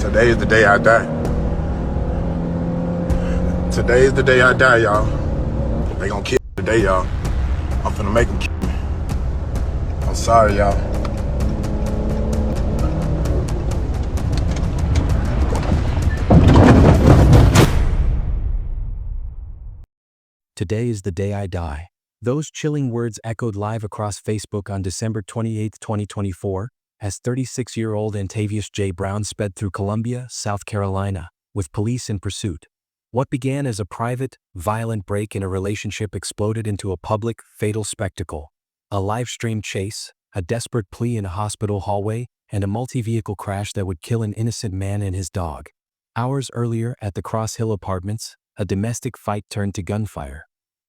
Today is the day I die. Today is the day I die, y'all. They gonna kill me today, y'all. I'm finna make them kill me. I'm sorry, y'all. Today is the day I die. Those chilling words echoed live across Facebook on December 28, 2024, as 36-year-old Antavius J. Brown sped through Columbia, South Carolina, with police in pursuit. What began as a private, violent break in a relationship exploded into a public, fatal spectacle. A live-streamed chase, a desperate plea in a hospital hallway, and a multi-vehicle crash that would kill an innocent man and his dog. Hours earlier, at the Cross Hill Apartments, a domestic fight turned to gunfire.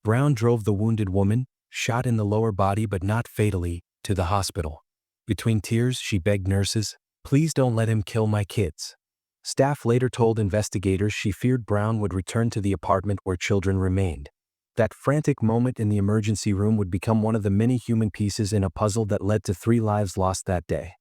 Brown drove the wounded woman, shot in the lower body but not fatally, to the hospital. Between tears, she begged nurses, "Please don't let him kill my kids." Staff later told investigators she feared Brown would return to the apartment where children remained. That frantic moment in the emergency room would become one of the many human pieces in a puzzle that led to 3 lives lost that day.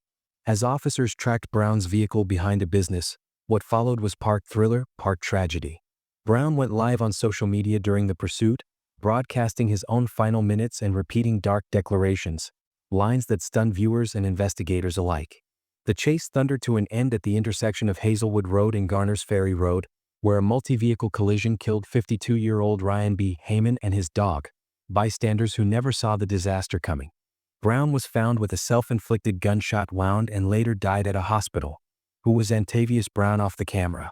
As officers tracked Brown's vehicle behind a business, what followed was part thriller, part tragedy. Brown went live on social media during the pursuit, broadcasting his own final minutes and repeating dark declarations, lines that stunned viewers and investigators alike. The chase thundered to an end at the intersection of Hazelwood Road and Garner's Ferry Road, where a multi-vehicle collision killed 52-year-old Ryan B. Heyman and his dog, bystanders who never saw the disaster coming. Brown was found with a self-inflicted gunshot wound and later died at a hospital. Who was Antavius Brown off the camera?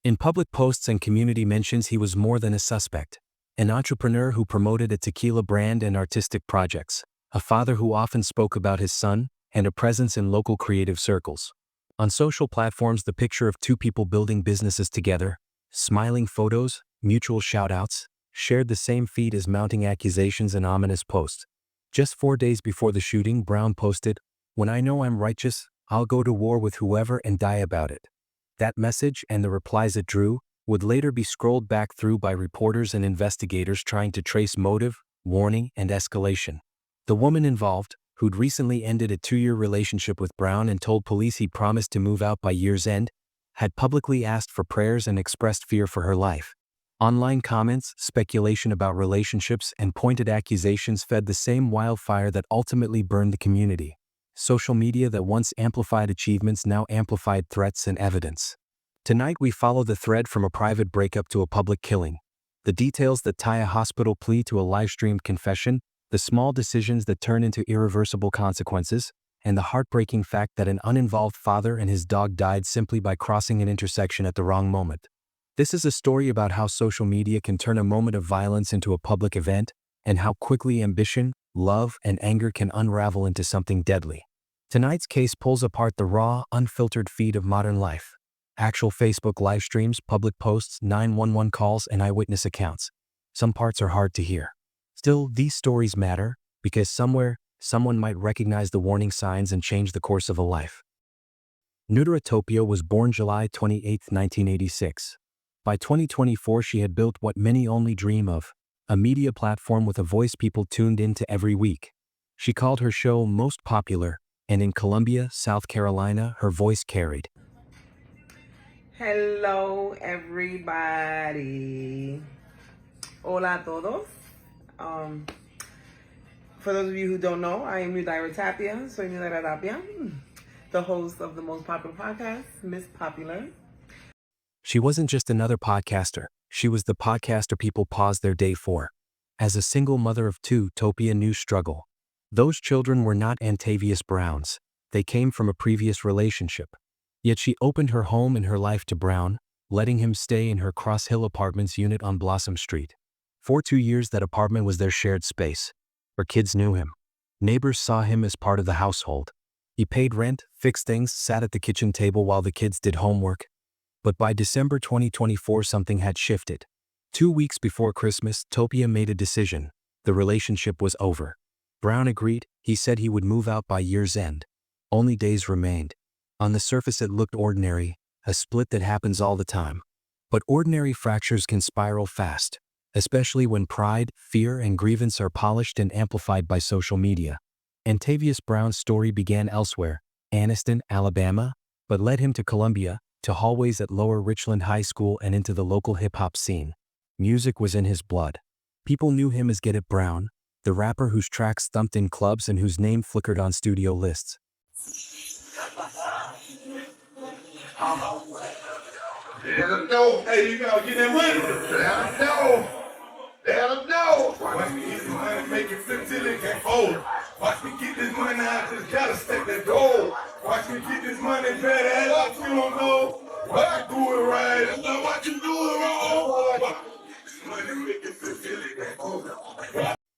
In public posts and community mentions, he was more than a suspect. An entrepreneur who promoted a tequila brand and artistic projects, a father who often spoke about his son, and a presence in local creative circles. On social platforms, the picture of 2 people building businesses together, smiling photos, mutual shout-outs, shared the same feed as mounting accusations and ominous posts. Just 4 days before the shooting, Brown posted, "When I know I'm righteous, I'll go to war with whoever and die about it." That message, and the replies it drew, would later be scrolled back through by reporters and investigators trying to trace motive, warning, and escalation. The woman involved, who'd recently ended a 2-year relationship with Brown and told police he promised to move out by year's end, had publicly asked for prayers and expressed fear for her life. Online comments, speculation about relationships, and pointed accusations fed the same wildfire that ultimately burned the community. Social media that once amplified achievements now amplified threats and evidence. Tonight we follow the thread from a private breakup to a public killing. The details that tie a hospital plea to a live-streamed confession, the small decisions that turn into irreversible consequences, and the heartbreaking fact that an uninvolved father and his dog died simply by crossing an intersection at the wrong moment. This is a story about how social media can turn a moment of violence into a public event, and how quickly ambition, love, and anger can unravel into something deadly. Tonight's case pulls apart the raw, unfiltered feed of modern life. Actual Facebook live streams, public posts, 911 calls, and eyewitness accounts. Some parts are hard to hear. Still, these stories matter, because somewhere, someone might recognize the warning signs and change the course of a life. Nuteratopia was born July 28, 1986. By 2024, she had built what many only dream of, a media platform with a voice people tuned into every week. She called her show Most Popular, and in Columbia, South Carolina, her voice carried. Hello, everybody. Hola a todos. For those of you who don't know, I am Nuteratopia. Soy Nuteratopia, the host of the most popular podcast, Miss Popular. She wasn't just another podcaster. She was the podcaster people paused their day for. As a single mother of 2, Topia knew struggle. Those children were not Antavius Brown's. They came from a previous relationship. Yet she opened her home and her life to Brown, letting him stay in her Cross Hill Apartments unit on Blossom Street. For 2 years, that apartment was their shared space. Her kids knew him. Neighbors saw him as part of the household. He paid rent, fixed things, sat at the kitchen table while the kids did homework. But by December 2024, something had shifted. 2 weeks before Christmas, Topia made a decision. The relationship was over. Brown agreed. He said he would move out by year's end. Only days remained. On the surface it looked ordinary, a split that happens all the time. But ordinary fractures can spiral fast, especially when pride, fear, and grievance are polished and amplified by social media. Antavius Brown's story began elsewhere, Anniston, Alabama, but led him to Columbia, to hallways at Lower Richland High School and into the local hip-hop scene. Music was in his blood. People knew him as Get It Brown, the rapper whose tracks thumped in clubs and whose name flickered on studio lists. Let them know. Hey, you gotta get that money. Let them know. Let them know. Watch me get this money, make it flip till it can fold. Watch me get this money, I just gotta step that goal. Watch me get this money, better add up, you don't know. What I do it right, and know what you do it wrong. Watch me get this money, make it flip till it can fold.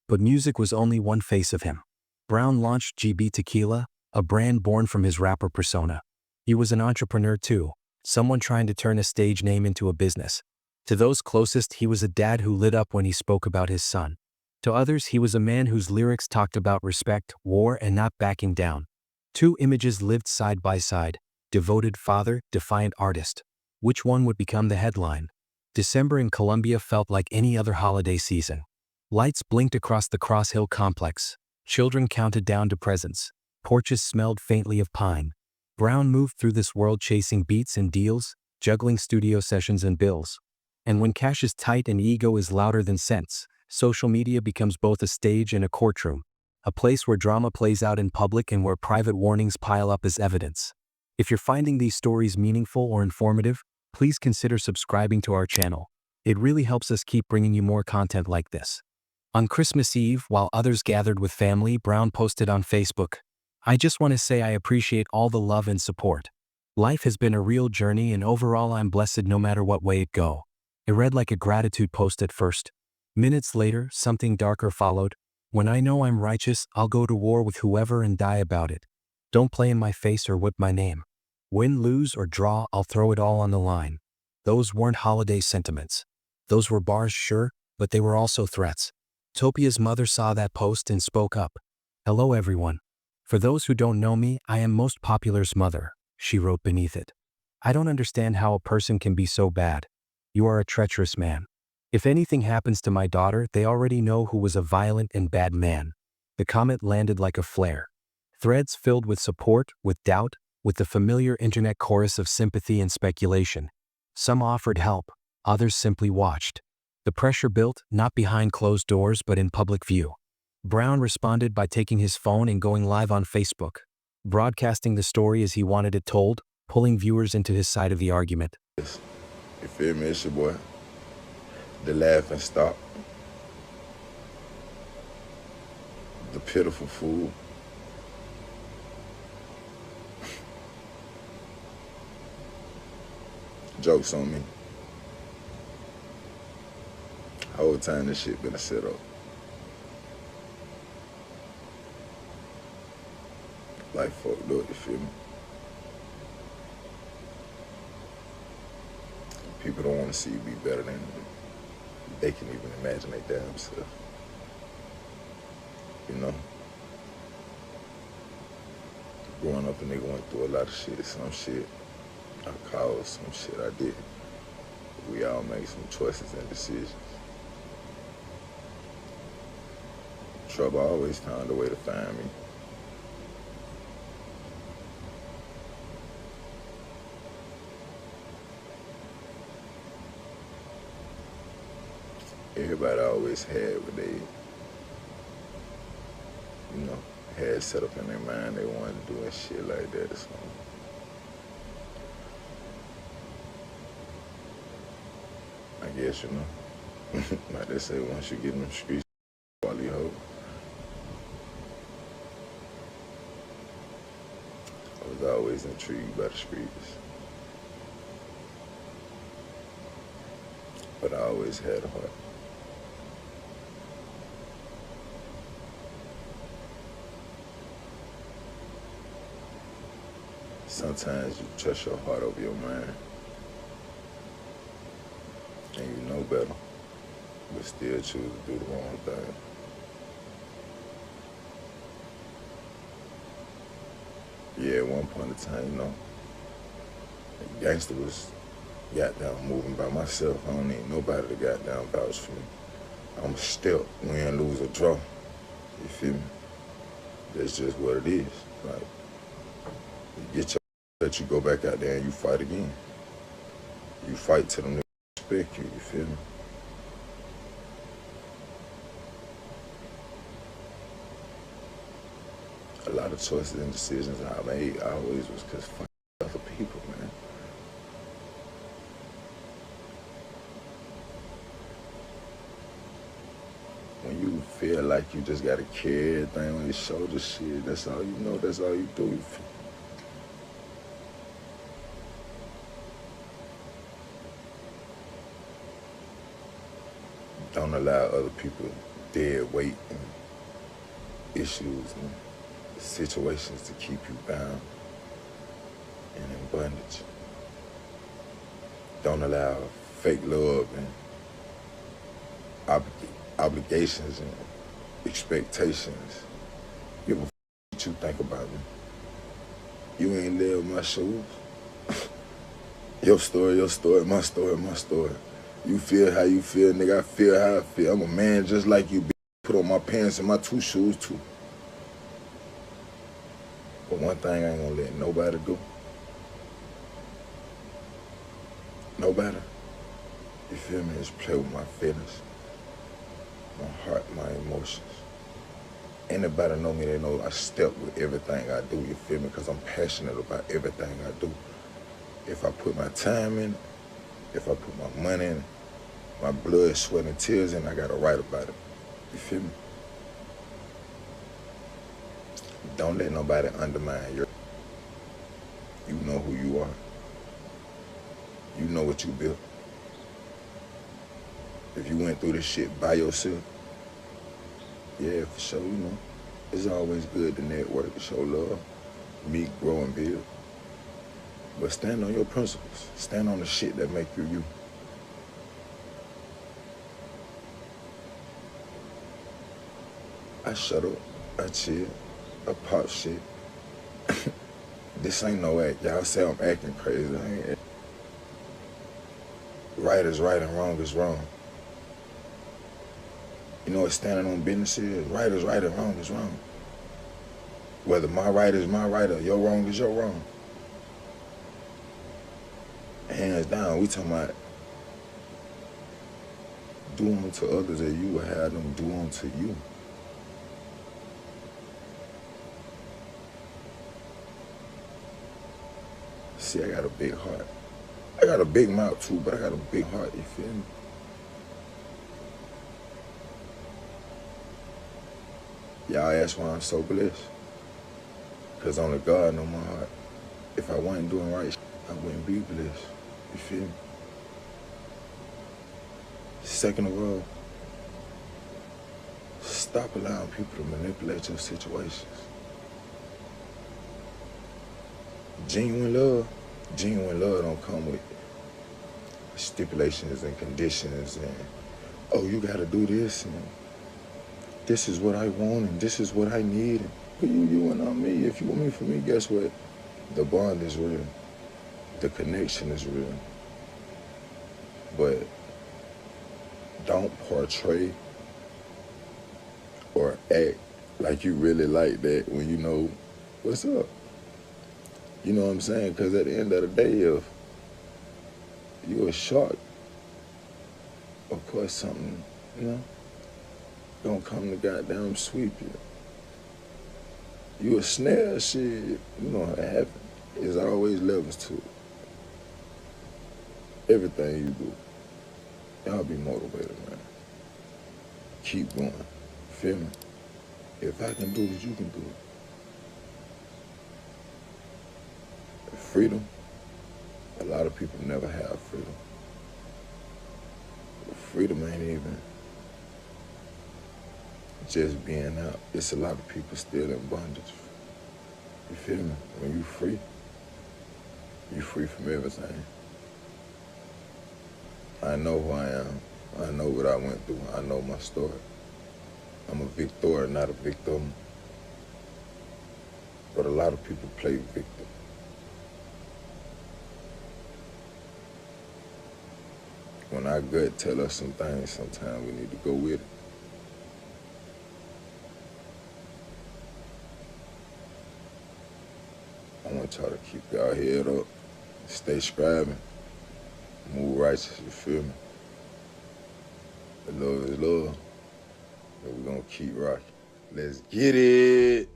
But music was only one face of him. Brown launched GB Tequila, a brand born from his rapper persona. He was an entrepreneur too, someone trying to turn a stage name into a business. To those closest, he was a dad who lit up when he spoke about his son. To others, he was a man whose lyrics talked about respect, war, and not backing down. Two images lived side by side: devoted father, defiant artist. Which one would become the headline? December in Columbia felt like any other holiday season. Lights blinked across the Cross Hill complex. Children counted down to presents. Porches smelled faintly of pine. Brown moved through this world chasing beats and deals, juggling studio sessions and bills. And when cash is tight and ego is louder than sense, social media becomes both a stage and a courtroom, a place where drama plays out in public and where private warnings pile up as evidence. If you're finding these stories meaningful or informative, please consider subscribing to our channel. It really helps us keep bringing you more content like this. On Christmas Eve, while others gathered with family, Brown posted on Facebook, "I just want to say I appreciate all the love and support. Life has been a real journey and overall I'm blessed no matter what way it go." It read like a gratitude post at first. Minutes later, something darker followed. "When I know I'm righteous, I'll go to war with whoever and die about it. Don't play in my face or whip my name. Win, lose, or draw, I'll throw it all on the line." Those weren't holiday sentiments. Those were bars, sure, but they were also threats. Topia's mother saw that post and spoke up. "Hello everyone. For those who don't know me, I am Most Popular's mother," she wrote beneath it. "I don't understand how a person can be so bad. You are a treacherous man. If anything happens to my daughter, they already know who was a violent and bad man." The comment landed like a flare. Threads filled with support, with doubt, with the familiar internet chorus of sympathy and speculation. Some offered help, others simply watched. The pressure built, not behind closed doors but in public view. Brown responded by taking his phone and going live on Facebook, broadcasting the story as he wanted it told, pulling viewers into his side of the argument. You feel me? It's your boy, the laughing stock, the pitiful fool. Jokes on me. Whole time this shit been a setup. Like fucked up, you feel me? People don't want to see you be better than they can even imagine they damn self. You know? Growing up, a nigga went through a lot of shit. Some shit I caused, some shit I did. We all make some choices and decisions. Trouble always found a way to find me. Everybody always had what they, had set up in their mind they wanted to do and shit like that. So I guess, like they say, once you get in them streets, all you hope. I was always intrigued by the streets, but I always had a heart. Sometimes you trust your heart over your mind, and you know better, but still choose to do the wrong thing. Yeah, at one point in time, the gangster was goddamn moving by myself. I don't need nobody to goddamn vouch for me. I'm a step, win, lose, or draw. You feel me? That's just what it is. Like, let you go back out there and you fight again. You fight till them niggas respect you feel me? A lot of choices and decisions I made always was because fuck other people, man. When you feel like you just gotta carry everything on your shoulders, shit, that's all you know, that's all you do. You feel. Don't allow other people dead weight and issues and situations to keep you bound and in bondage. Don't allow fake love and obligations and expectations. Give a f what you think about me. You ain't live my shoes. Your story, my story, my story. You feel how you feel, nigga, I feel how I feel. I'm a man just like you, bitch. Put on my pants and my 2 shoes too. But one thing I ain't gonna let nobody do. Nobody, you feel me, is play with my feelings, my heart, my emotions. Anybody know me, they know I step with everything I do, you feel me, because I'm passionate about everything I do. If I put my time in, if I put my money in, my blood, sweat, and tears in, I gotta write about it, you feel me? Don't let nobody undermine your. You know who you are. You know what you built. If you went through this shit by yourself, yeah, for sure, you know. It's always good to network, to show love, meet, grow, and build. But stand on your principles. Stand on the shit that make you you. I shut up, I chill, I pop shit. This ain't no act. Y'all say I'm acting crazy. I ain't acting. Right is right and wrong is wrong. You know what standing on business is? Right is right and wrong is wrong. Whether my right is my right or your wrong is your wrong. Hands down, we talking about do unto others as you would have them do unto you. See, I got a big heart. I got a big mouth too, but I got a big heart, you feel me? Y'all ask why I'm so blessed. Because only God knows my heart. If I wasn't doing right, I wouldn't be blessed. You feel me? Second of all, stop allowing people to manipulate your situations. Genuine love don't come with stipulations and conditions and, oh, you gotta do this and this is what I want and this is what I need. And you and not me. If you want me for me, guess what? The bond is real. The connection is real. But don't portray or act like you really like that when you know what's up. You know what I'm saying? Because at the end of the day, if you're a shark, of course something, you know, gonna come to goddamn sweep you. You a snare, shit, you know how it happen. There's always levels to it. Everything you do. Y'all be motivated, man. Keep going. Feel me? If I can do it, you can do it. Freedom, a lot of people never have freedom. Freedom ain't even just being out. It's a lot of people still in bondage. You feel me? When you free from everything. I know who I am. I know what I went through. I know my story. I'm a victor, not a victim. But a lot of people play victim. When our gut tell us some things, sometimes we need to go with it. I want y'all to keep y'all head up, stay striving, move righteous, you feel me? The love is love, and we're gonna keep rocking. Let's get it!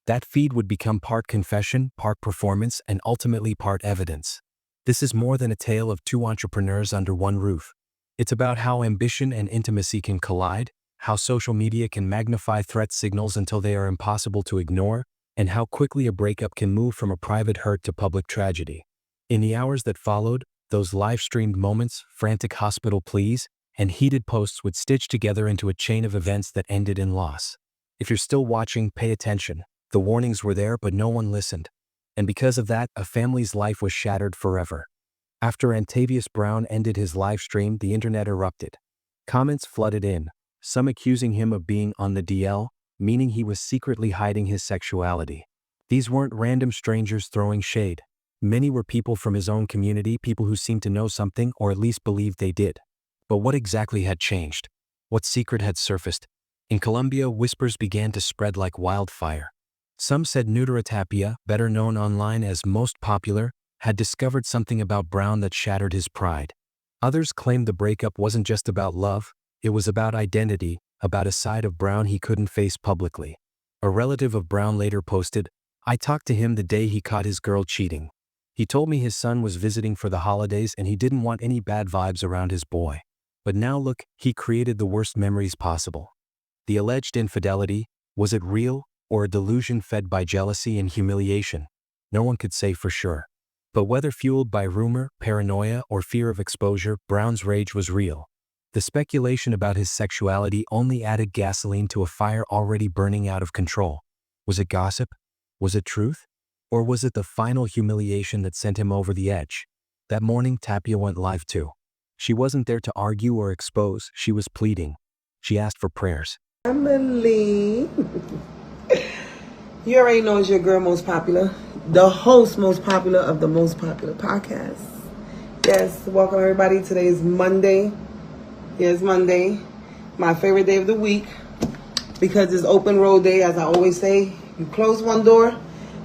That feed would become part confession, part performance, and ultimately part evidence. This is more than a tale of two entrepreneurs under one roof. It's about how ambition and intimacy can collide, how social media can magnify threat signals until they are impossible to ignore, and how quickly a breakup can move from a private hurt to public tragedy. In the hours that followed, those live-streamed moments, frantic hospital pleas, and heated posts would stitch together into a chain of events that ended in loss. If you're still watching, pay attention. The warnings were there, but no one listened. And because of that, a family's life was shattered forever. After Antavius Brown ended his live stream, the internet erupted. Comments flooded in, some accusing him of being on the DL, meaning he was secretly hiding his sexuality. These weren't random strangers throwing shade. Many were people from his own community, people who seemed to know something or at least believed they did. But what exactly had changed? What secret had surfaced? In Colombia, whispers began to spread like wildfire. Some said Tapia, better known online as Most Popular, had discovered something about Brown that shattered his pride. Others claimed the breakup wasn't just about love, it was about identity, about a side of Brown he couldn't face publicly. A relative of Brown later posted, "I talked to him the day he caught his girl cheating. He told me his son was visiting for the holidays and he didn't want any bad vibes around his boy. But now look, he created the worst memories possible." The alleged infidelity, was it real or a delusion fed by jealousy and humiliation? No one could say for sure. But whether fueled by rumor, paranoia, or fear of exposure, Brown's rage was real. The speculation about his sexuality only added gasoline to a fire already burning out of control. Was it gossip? Was it truth? Or was it the final humiliation that sent him over the edge? That morning, Tapia went live too. She wasn't there to argue or expose, she was pleading. She asked for prayers. Emily. You already know it's your girl Most Popular, the host Most Popular of the Most Popular podcast. Yes, welcome everybody. Today is Monday. Yes, Monday. My favorite day of the week because it's open road day, as I always say. You close one door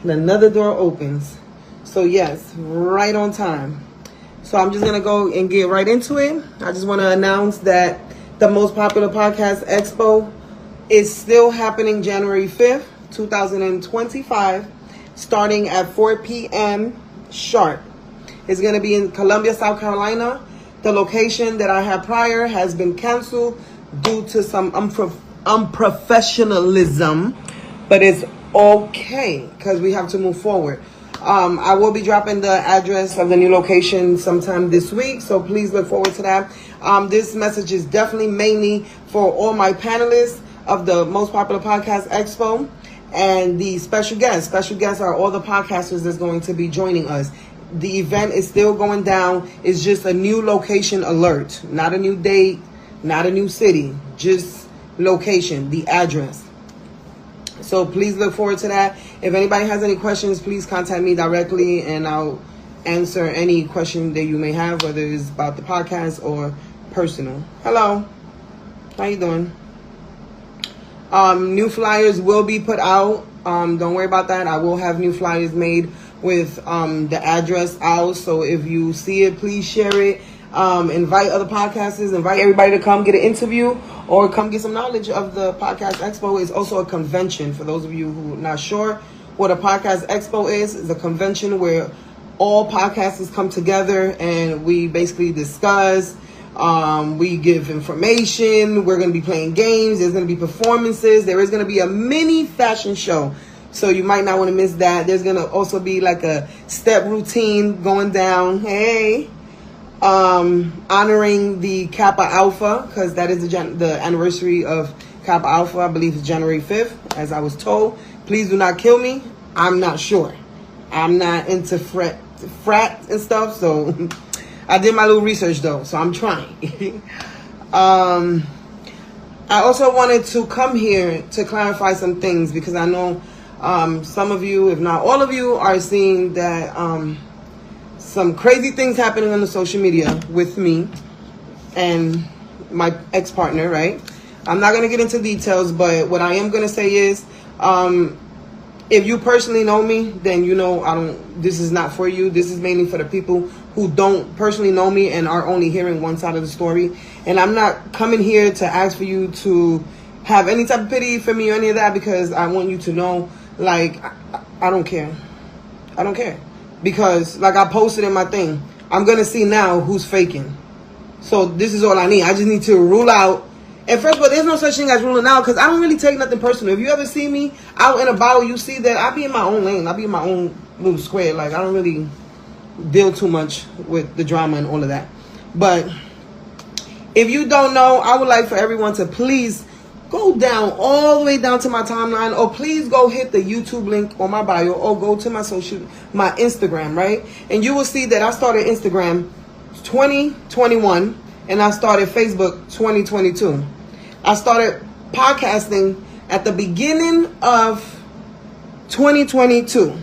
and another door opens. So yes, right on time. So I'm just going to go and get right into it. I just want to announce that the Most Popular Podcast Expo is still happening January 5th. 2025, starting at 4 p.m. sharp. It's going to be in Columbia, South Carolina. The location that I had prior has been canceled due to some unprofessionalism, but it's okay because we have to move forward. I will be dropping the address of the new location sometime this week, so please look forward to that. This message is definitely mainly for all my panelists of the Most Popular Podcast Expo. And the special guests are all the podcasters that's going to be joining us. The event is still going down. It's just a new location alert. Not a new date, not a new city. Just location, the address. So please look forward to that. If anybody has any questions, please contact me directly and I'll answer any question that you may have, whether it's about the podcast or personal. Hello. How you doing? New flyers will be put out. Don't worry about that. I will have new flyers made with the address out. So if you see it, please share it. Invite other podcasters. Invite everybody to come get an interview or come get some knowledge of the Podcast Expo. It's also a convention. For those of you who are not sure what a Podcast Expo is, it's a convention where all podcasters come together and we basically discuss. We give information. We're going to be playing games. There's going to be performances. There is going to be a mini fashion show. So you might not want to miss that. There's going to also be like a step routine going down. Hey, honoring the Kappa Alpha, because that is the anniversary of Kappa Alpha. I believe it's January 5th, as I was told. Please do not kill me. I'm not sure. I'm not into frat and stuff, so I did my little research though, so I'm trying. I also wanted to come here to clarify some things because I know some of you, if not all of you, are seeing that some crazy things happening on the social media with me and my ex-partner, right? I'm not going to get into details, but what I am going to say is If you personally know me, then you know this is not for you. This is mainly for the people who don't personally know me and are only hearing one side of the story. And I'm not coming here to ask for you to have any type of pity for me or any of that, because I want you to know, like, I don't care. I don't care. Because, like I posted in my thing, I'm going to see now who's faking. So this is all I need. I just need to rule out. And first of all, there's no such thing as ruling out, because I don't really take nothing personal. If you ever see me out and about, you see that I be in my own lane. I be in my own little square. Like, I don't really deal too much with the drama and all of that. But if you don't know, I would like for everyone to please go down, all the way down to my timeline, or please go hit the YouTube link on my bio, or go to my Instagram, right? And you will see that I started Instagram 2021 and I started Facebook 2022. I started podcasting at the beginning of 2022.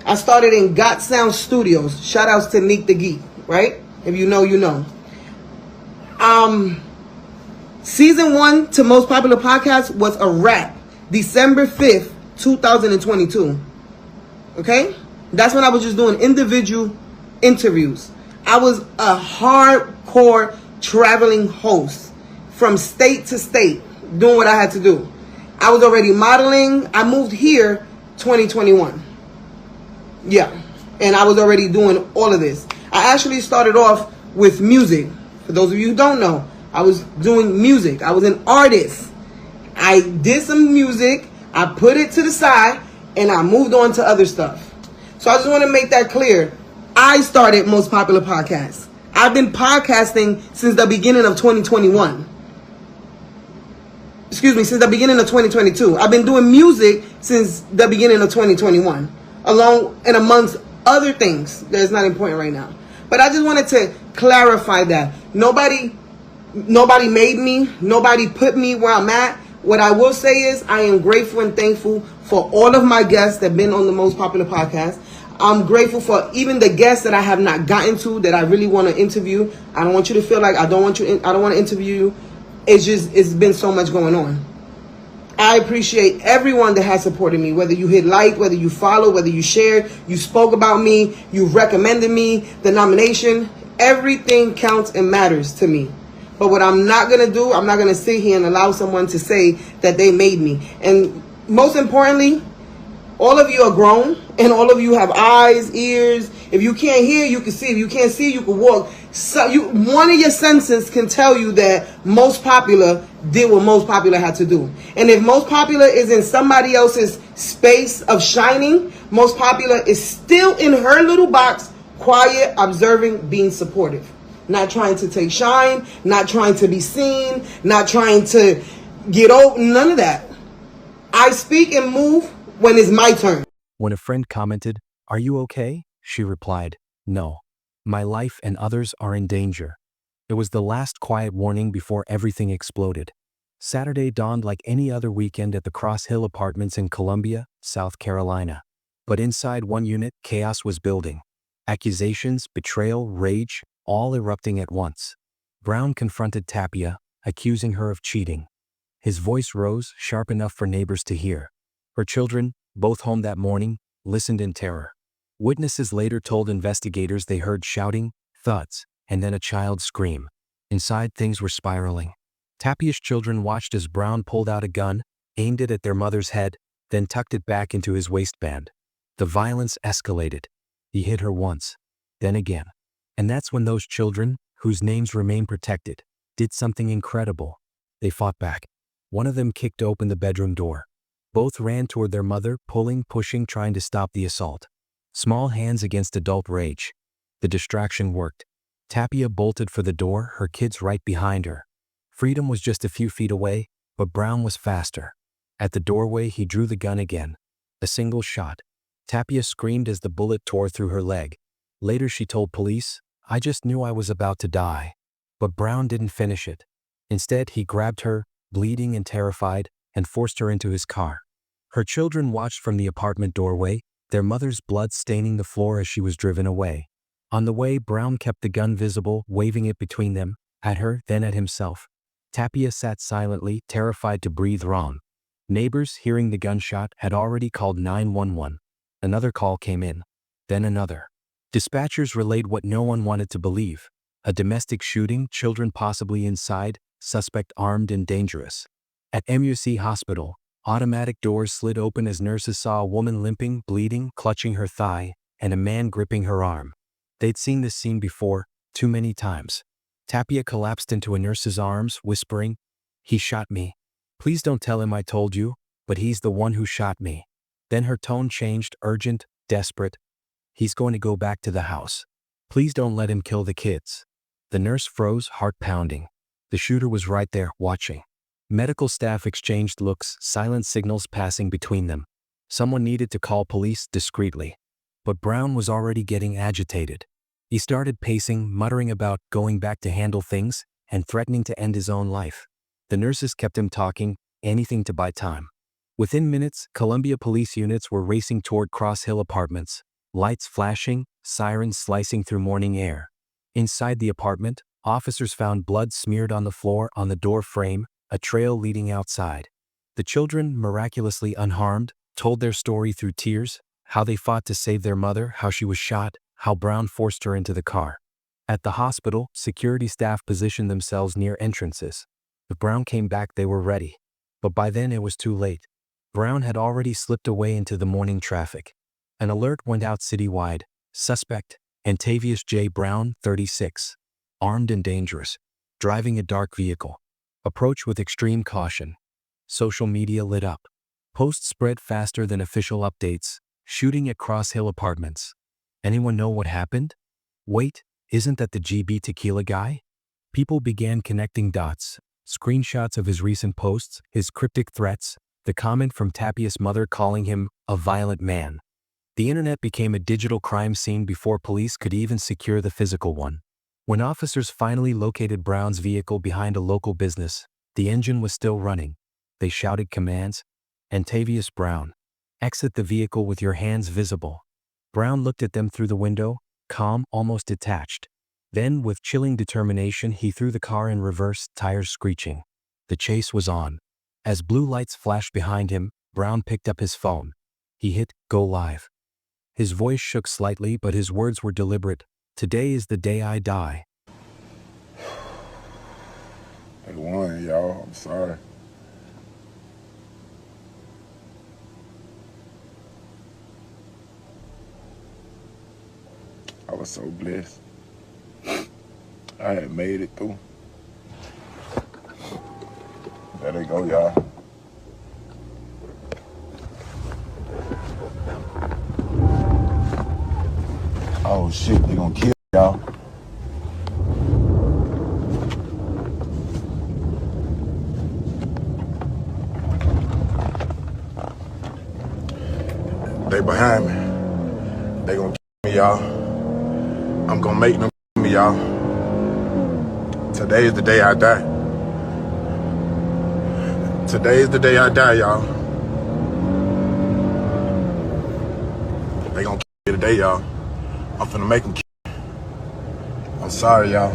I started in Got Sound Studios. Shout outs to Neek the Geek, right? If you know, you know. Season 1 to Most Popular Podcast was a wrap. December 5th, 2022. Okay? That's when I was just doing individual interviews. I was a hardcore traveling host from state to state, doing what I had to do. I was already modeling. I moved here 2021. Yeah. And I was already doing all of this. I actually started off with music. For those of you who don't know, I was doing music. I was an artist. I did some music. I put it to the side and I moved on to other stuff. So I just want to make that clear. I started Most Popular Podcasts. I've been podcasting since the beginning of 2021. Excuse me, since the beginning of 2022. I've been doing music since the beginning of 2021. Along and amongst other things that is not important right now. But I just wanted to clarify that. Nobody made me. Nobody put me where I'm at. What I will say is I am grateful and thankful for all of my guests that have been on the Most Popular Podcast. I'm grateful for even the guests that I have not gotten to that I really want to interview. I don't want you to feel like I don't want to interview you. It's been so much going on. I appreciate everyone that has supported me, whether you hit like, whether you follow, whether you shared, you spoke about me, you recommended me, the nomination. Everything counts and matters to me. But what I'm not going to do, I'm not going to sit here and allow someone to say that they made me. And most importantly, all of you are grown and all of you have eyes, ears. If you can't hear, you can see. If you can't see, you can walk. So one of your senses can tell you that Most Popular did what Most Popular had to do. And if Most Popular is in somebody else's space of shining, Most Popular is still in her little box, quiet, observing, being supportive. Not trying to take shine, not trying to be seen, not trying to get over, none of that. I speak and move when it's my turn. When a friend commented, "Are you okay?" she replied, "No. My life and others are in danger." It was the last quiet warning before everything exploded. Saturday dawned like any other weekend at the Cross Hill Apartments in Columbia, South Carolina. But inside one unit, chaos was building. Accusations, betrayal, rage, all erupting at once. Brown confronted Tapia, accusing her of cheating. His voice rose, sharp enough for neighbors to hear. Her children, both home that morning, listened in terror. Witnesses later told investigators they heard shouting, thuds, and then a child's scream. Inside, things were spiraling. Tapia's children watched as Brown pulled out a gun, aimed it at their mother's head, then tucked it back into his waistband. The violence escalated. He hit her once, then again. And that's when those children, whose names remain protected, did something incredible. They fought back. One of them kicked open the bedroom door. Both ran toward their mother, pulling, pushing, trying to stop the assault. Small hands against adult rage. The distraction worked. Tapia bolted for the door, her kids right behind her. Freedom was just a few feet away, but Brown was faster. At the doorway, he drew the gun again. A single shot. Tapia screamed as the bullet tore through her leg. Later she told police, "I just knew I was about to die." But Brown didn't finish it. Instead, he grabbed her, bleeding and terrified, and forced her into his car. Her children watched from the apartment doorway, their mother's blood staining the floor as she was driven away. On the way, Brown kept the gun visible, waving it between them, at her, then at himself. Tapia sat silently, terrified to breathe wrong. Neighbors, hearing the gunshot, had already called 911. Another call came in. Then another. Dispatchers relayed what no one wanted to believe. A domestic shooting, children possibly inside, suspect armed and dangerous. At MUC Hospital, automatic doors slid open as nurses saw a woman limping, bleeding, clutching her thigh, and a man gripping her arm. They'd seen this scene before, too many times. Tapia collapsed into a nurse's arms, whispering, "He shot me. Please don't tell him I told you, but he's the one who shot me." Then her tone changed, urgent, desperate. "He's going to go back to the house. Please don't let him kill the kids." The nurse froze, heart pounding. The shooter was right there, watching. Medical staff exchanged looks, silent signals passing between them. Someone needed to call police discreetly. But Brown was already getting agitated. He started pacing, muttering about going back to handle things, and threatening to end his own life. The nurses kept him talking, anything to buy time. Within minutes, Columbia police units were racing toward Cross Hill Apartments, lights flashing, sirens slicing through morning air. Inside the apartment, officers found blood smeared on the floor, on the door frame, a trail leading outside. The children, miraculously unharmed, told their story through tears, how they fought to save their mother, how she was shot, how Brown forced her into the car. At the hospital, security staff positioned themselves near entrances. If Brown came back, they were ready. But by then it was too late. Brown had already slipped away into the morning traffic. An alert went out citywide. Suspect, Antavius J. Brown, 36. Armed and dangerous. Driving a dark vehicle. Approach with extreme caution. Social media lit up. Posts spread faster than official updates. Shooting at Cross Hill Apartments. Anyone know what happened? Wait, isn't that the GB Tequila guy? People began connecting dots. Screenshots of his recent posts, his cryptic threats, the comment from Tapia's mother calling him a violent man. The internet became a digital crime scene before police could even secure the physical one. When officers finally located Brown's vehicle behind a local business, the engine was still running. They shouted commands. "Antavius Brown, exit the vehicle with your hands visible." Brown looked at them through the window, calm, almost detached. Then, with chilling determination, he threw the car in reverse, tires screeching. The chase was on. As blue lights flashed behind him, Brown picked up his phone. He hit "Go Live." His voice shook slightly, but his words were deliberate. "Today is the day I die." They won, y'all. I'm sorry. I was so blessed. I had made it through. There they go, y'all. Oh shit, they gonna kill y'all. They behind me. They gonna kill me, y'all. I'm gonna make them kill me, y'all. Today is the day I die. Today is the day I die, y'all. They gonna kill me today, y'all. I'm finna make them kill me. I'm sorry, y'all.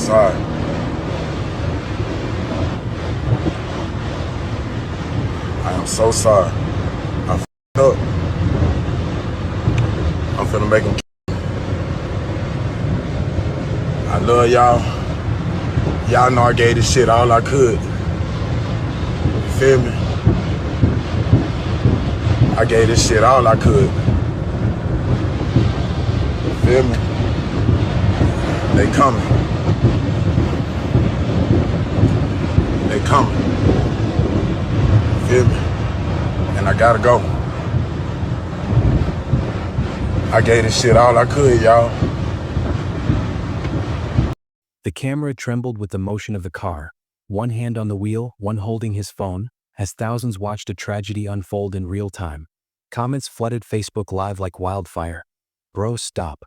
Sorry. I am so sorry. I f***ed up. I'm finna make them. I love y'all. Y'all know I gave this shit all I could. You feel me? I gave this shit all I could. You feel me? They coming. They coming. Feel me? And I gotta go. I gave this shit all I could, y'all. The camera trembled with the motion of the car, one hand on the wheel, one holding his phone, as thousands watched a tragedy unfold in real time. Comments flooded Facebook Live like wildfire. "Bro, stop.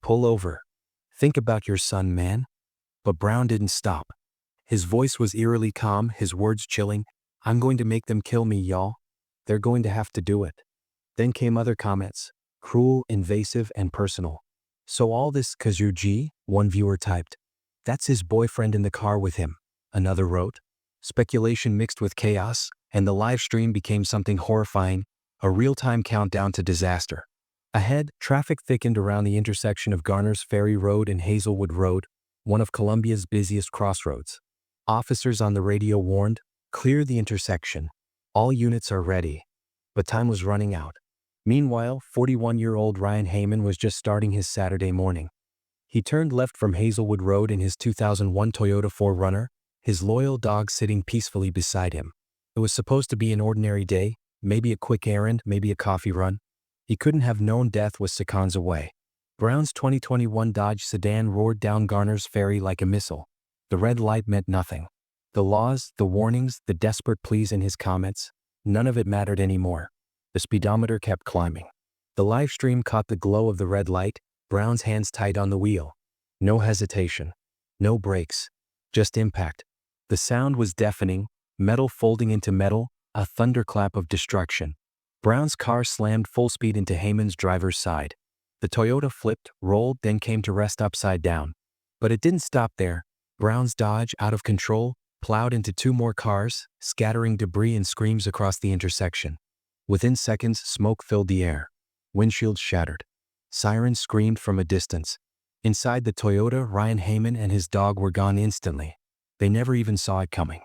Pull over. Think about your son, man." But Brown didn't stop. His voice was eerily calm, his words chilling. "I'm going to make them kill me, y'all. They're going to have to do it." Then came other comments. Cruel, invasive, and personal. "So all this 'cause you're G?" one viewer typed. "That's his boyfriend in the car with him," another wrote. Speculation mixed with chaos, and the live stream became something horrifying, a real-time countdown to disaster. Ahead, traffic thickened around the intersection of Garner's Ferry Road and Hazelwood Road, one of Columbia's busiest crossroads. Officers on the radio warned, "Clear the intersection. All units are ready." But time was running out. Meanwhile, 41-year-old Ryan Heyman was just starting his Saturday morning. He turned left from Hazelwood Road in his 2001 Toyota 4Runner, his loyal dog sitting peacefully beside him. It was supposed to be an ordinary day, maybe a quick errand, maybe a coffee run. He couldn't have known death was seconds away. Brown's 2021 Dodge sedan roared down Garner's Ferry like a missile. The red light meant nothing. The laws, the warnings, the desperate pleas in his comments, none of it mattered anymore. The speedometer kept climbing. The live stream caught the glow of the red light, Brown's hands tight on the wheel. No hesitation. No brakes. Just impact. The sound was deafening, metal folding into metal, a thunderclap of destruction. Brown's car slammed full speed into Heyman's driver's side. The Toyota flipped, rolled, then came to rest upside down. But it didn't stop there. Brown's Dodge, out of control, plowed into two more cars, scattering debris and screams across the intersection. Within seconds, smoke filled the air. Windshields shattered. Sirens screamed from a distance. Inside the Toyota, Ryan Heyman and his dog were gone instantly. They never even saw it coming.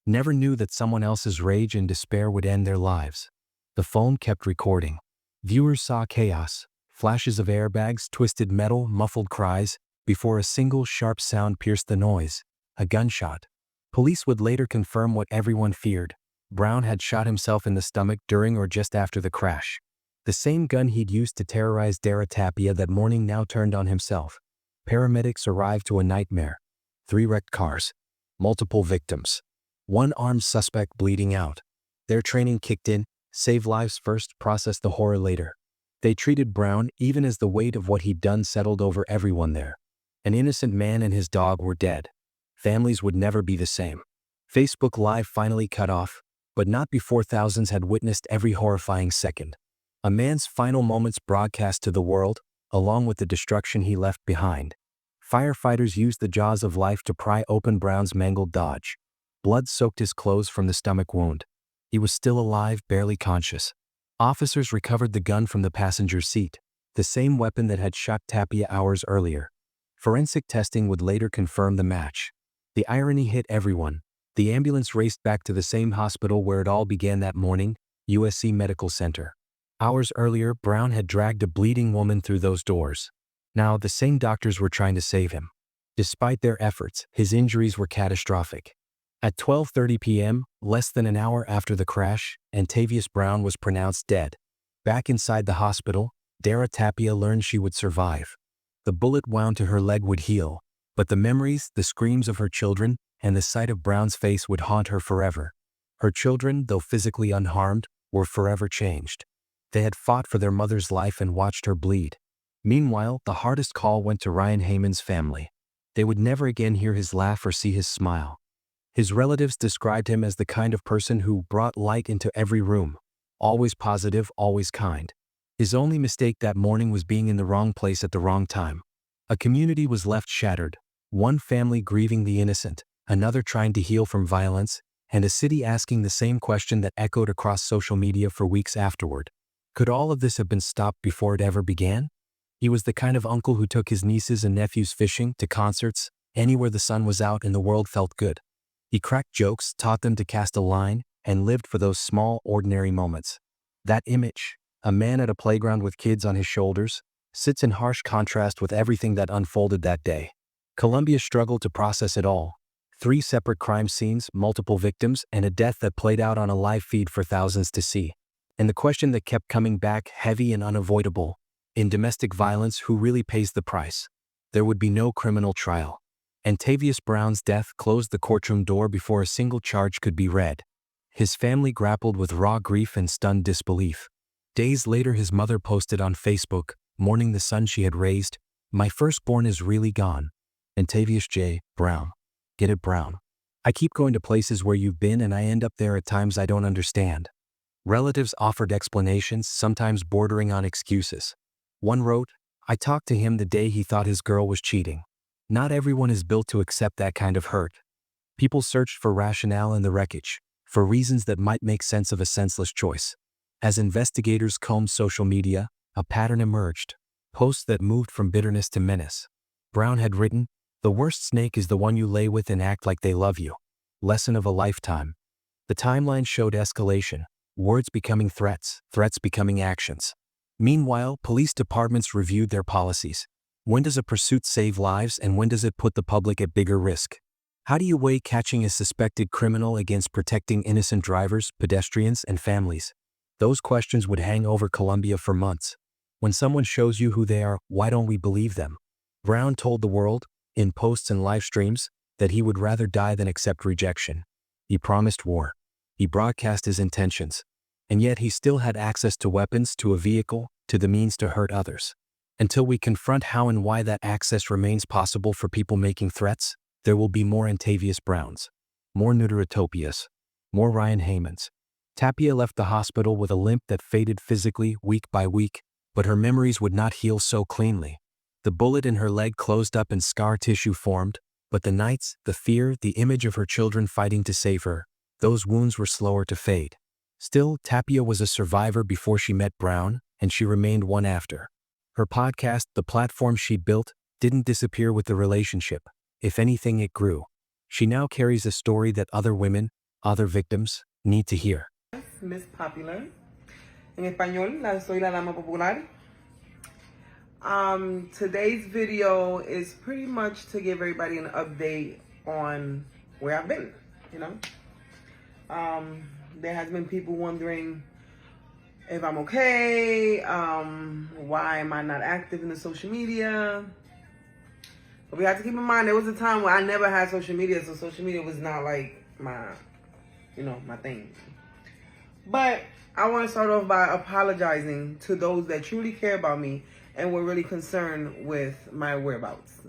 Never knew that someone else's rage and despair would end their lives. The phone kept recording. Viewers saw chaos, flashes of airbags, twisted metal, muffled cries, before a single sharp sound pierced the noise, a gunshot. Police would later confirm what everyone feared. Brown had shot himself in the stomach during or just after the crash. The same gun he'd used to terrorize Dara Tapia that morning now turned on himself. Paramedics arrived to a nightmare. 3 wrecked cars. Multiple victims. One armed suspect bleeding out. Their training kicked in, save lives first, process the horror later. They treated Brown even as the weight of what he'd done settled over everyone there. An innocent man and his dog were dead. Families would never be the same. Facebook Live finally cut off, but not before thousands had witnessed every horrifying second. A man's final moments broadcast to the world, along with the destruction he left behind. Firefighters used the jaws of life to pry open Brown's mangled Dodge. Blood soaked his clothes from the stomach wound. He was still alive, barely conscious. Officers recovered the gun from the passenger's seat, the same weapon that had shot Tapia hours earlier. Forensic testing would later confirm the match. The irony hit everyone. The ambulance raced back to the same hospital where it all began that morning, USC Medical Center. Hours earlier, Brown had dragged a bleeding woman through those doors. Now, the same doctors were trying to save him. Despite their efforts, his injuries were catastrophic. At 12:30 p.m., less than an hour after the crash, Antavius Brown was pronounced dead. Back inside the hospital, Dara Tapia learned she would survive. The bullet wound to her leg would heal, but the memories, the screams of her children, and the sight of Brown's face would haunt her forever. Her children, though physically unharmed, were forever changed. They had fought for their mother's life and watched her bleed. Meanwhile, the hardest call went to Ryan Heyman's family. They would never again hear his laugh or see his smile. His relatives described him as the kind of person who brought light into every room, always positive, always kind. His only mistake that morning was being in the wrong place at the wrong time. A community was left shattered, one family grieving the innocent, another trying to heal from violence, and a city asking the same question that echoed across social media for weeks afterward. Could all of this have been stopped before it ever began? He was the kind of uncle who took his nieces and nephews fishing, to concerts, anywhere the sun was out and the world felt good. He cracked jokes, taught them to cast a line, and lived for those small, ordinary moments. That image, a man at a playground with kids on his shoulders, sits in harsh contrast with everything that unfolded that day. Columbia struggled to process it all. 3 separate crime scenes, multiple victims, and a death that played out on a live feed for thousands to see. And the question that kept coming back, heavy and unavoidable: in domestic violence, who really pays the price? There would be no criminal trial. Antavius Brown's death closed the courtroom door before a single charge could be read. His family grappled with raw grief and stunned disbelief. Days later, his mother posted on Facebook, mourning the son she had raised, "My firstborn is really gone. Antavius J. Brown. Get it, Brown. I keep going to places where you've been and I end up there at times I don't understand." Relatives offered explanations, sometimes bordering on excuses. One wrote, "I talked to him the day he thought his girl was cheating." Not everyone is built to accept that kind of hurt. People searched for rationale in the wreckage, for reasons that might make sense of a senseless choice. As investigators combed social media, a pattern emerged. Posts that moved from bitterness to menace. Brown had written, "The worst snake is the one you lay with and act like they love you. Lesson of a lifetime." The timeline showed escalation, words becoming threats, threats becoming actions. Meanwhile, police departments reviewed their policies. When does a pursuit save lives and when does it put the public at bigger risk? How do you weigh catching a suspected criminal against protecting innocent drivers, pedestrians, and families? Those questions would hang over Colombia for months. When someone shows you who they are, why don't we believe them? Brown told the world, in posts and live streams, that he would rather die than accept rejection. He promised war. He broadcast his intentions. And yet he still had access to weapons, to a vehicle, to the means to hurt others. Until we confront how and why that access remains possible for people making threats, there will be more Antavius Browns, more Neuterotopias, more Ryan Haymans. Tapia left the hospital with a limp that faded physically week by week, but her memories would not heal so cleanly. The bullet in her leg closed up and scar tissue formed, but the nights, the fear, the image of her children fighting to save her, those wounds were slower to fade. Still, Tapia was a survivor before she met Brown, and she remained one after. Her podcast, the platform she built, didn't disappear with the relationship. If anything, it grew. She now carries a story that other women, other victims, need to hear. Miss Popular. En español, soy la dama popular. Today's video is pretty much to give everybody an update on where I've been, you know. There has been people wondering if I'm okay, why am I not active in the social media? But we have to keep in mind there was a time where I never had social media, so social media was not like my thing. But I want to start off by apologizing to those that truly care about me and were really concerned with my whereabouts.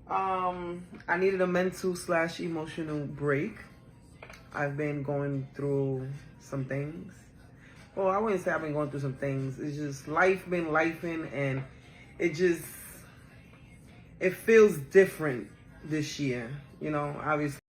I needed a mental/emotional break. I've been going through some things. Well, I wouldn't say I've been going through some things. It's just life been lifing, and it feels different this year, you know, obviously.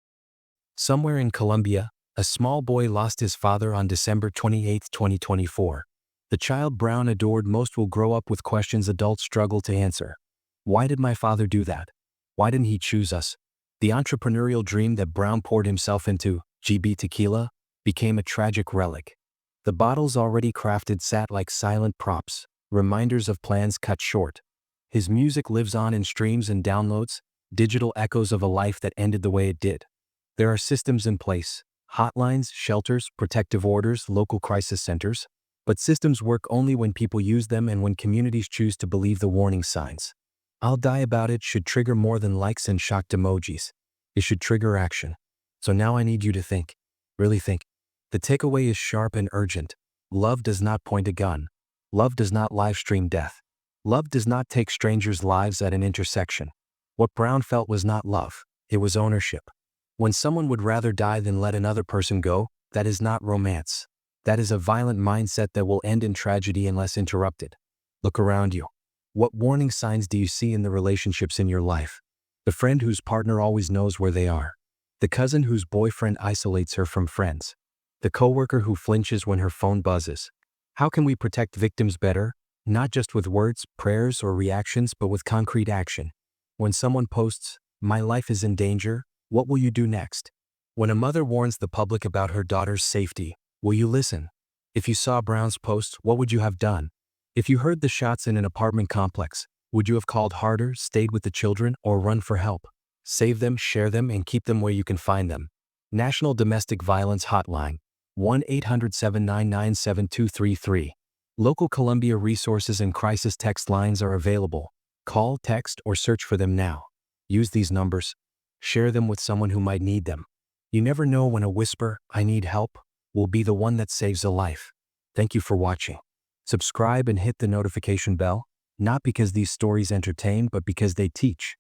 Somewhere in Colombia, a small boy lost his father on December 28, 2024. The child Brown adored most will grow up with questions adults struggle to answer. Why did my father do that? Why didn't he choose us? The entrepreneurial dream that Brown poured himself into, GB Tequila, became a tragic relic. The bottles already crafted sat like silent props, reminders of plans cut short. His music lives on in streams and downloads, digital echoes of a life that ended the way it did. There are systems in place, hotlines, shelters, protective orders, local crisis centers, but systems work only when people use them and when communities choose to believe the warning signs. "I'll die about it" should trigger more than likes and shocked emojis. It should trigger action. So now I need you to think. Really think. The takeaway is sharp and urgent. Love does not point a gun. Love does not live stream death. Love does not take strangers' lives at an intersection. What Brown felt was not love, it was ownership. When someone would rather die than let another person go, that is not romance. That is a violent mindset that will end in tragedy unless interrupted. Look around you. What warning signs do you see in the relationships in your life? The friend whose partner always knows where they are. The cousin whose boyfriend isolates her from friends. The coworker who flinches when her phone buzzes. How can we protect victims better? Not just with words, prayers, or reactions, but with concrete action. When someone posts, "My life is in danger," what will you do next? When a mother warns the public about her daughter's safety, will you listen? If you saw Brown's post, what would you have done? If you heard the shots in an apartment complex, would you have called harder, stayed with the children, or run for help? Save them, share them, and keep them where you can find them. National Domestic Violence Hotline, 1-800-799-7233. Local Columbia resources and crisis text lines are available. Call, text, or search for them now. Use these numbers. Share them with someone who might need them. You never know when a whisper, "I need help," will be the one that saves a life. Thank you for watching. Subscribe and hit the notification bell, not because these stories entertain, but because they teach.